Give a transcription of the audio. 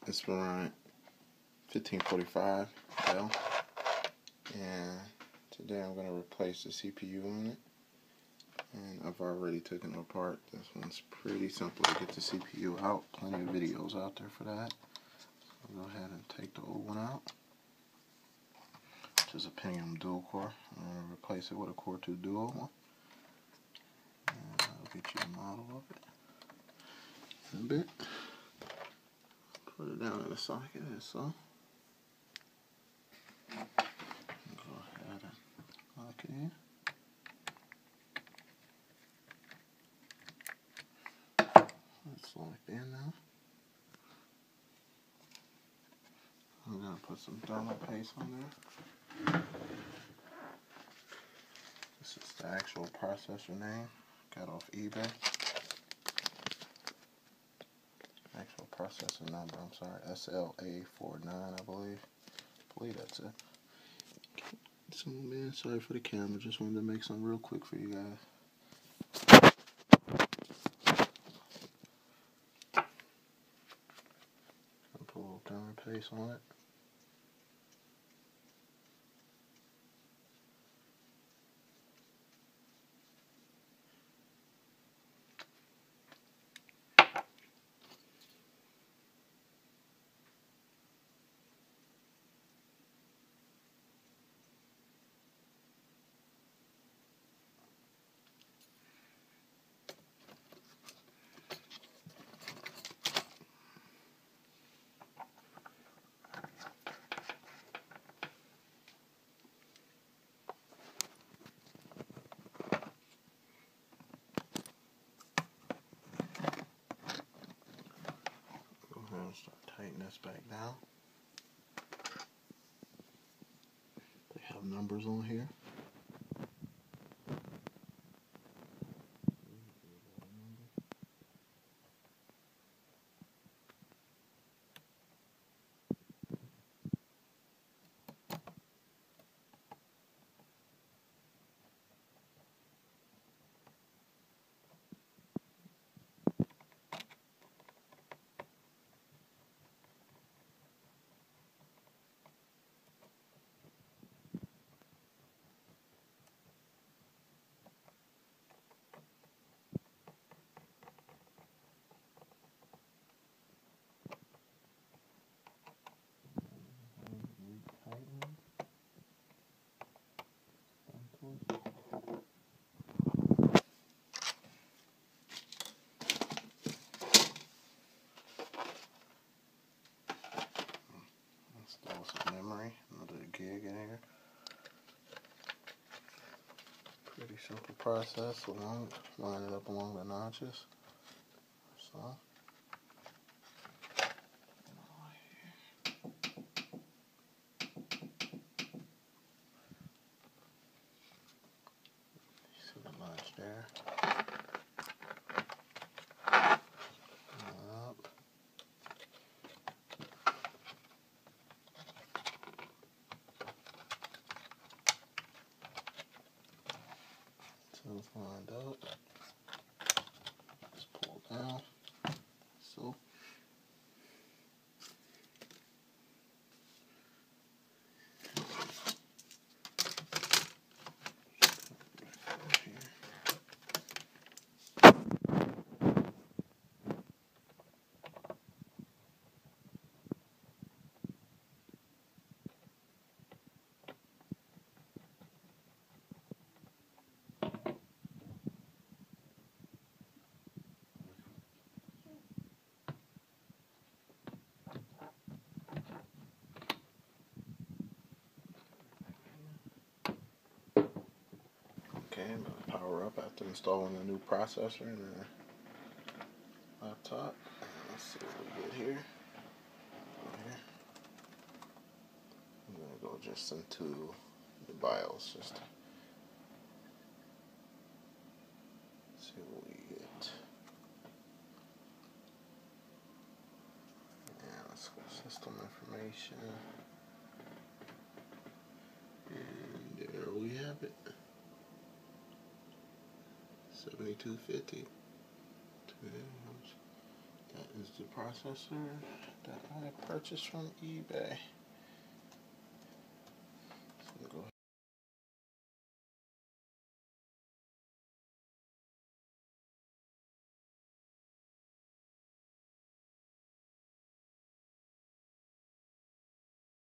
Inspiron 1545 Dell, and today I'm going to replace the CPU on it. And I've already taken it apart. This one's pretty simple to get the CPU out. Plenty of videos out there for that. I'll go ahead and take the old one out, which is a pentium dual core. I'm going to replace it with a Core 2 Duo one. And I'll get you a model of it in a bit. Put it down in the socket as so. Go ahead and lock it in. It's locked in now. I'm going to put some thermal paste on there. This is the actual processor name. Got off eBay. Actual processor number, I'm sorry, SLA49, I believe. That's it. So, man, sorry for the camera. Just wanted to make something real quick for you guys. Put a little thermal paste on it. Start tightening this back down. They have numbers on here. Install some memory, another gig in here. Pretty simple process. Line it up along the notches. So. See the notch there. Up. So it's lined up. Just pull down. So. Okay, I'm going to power up after installing the new processor in the laptop. Let's see what we get here. I'm going to go just into the BIOS system. See what we get. Yeah, let's go system information. And there we have it. 7250. That is the processor. that I purchased from eBay.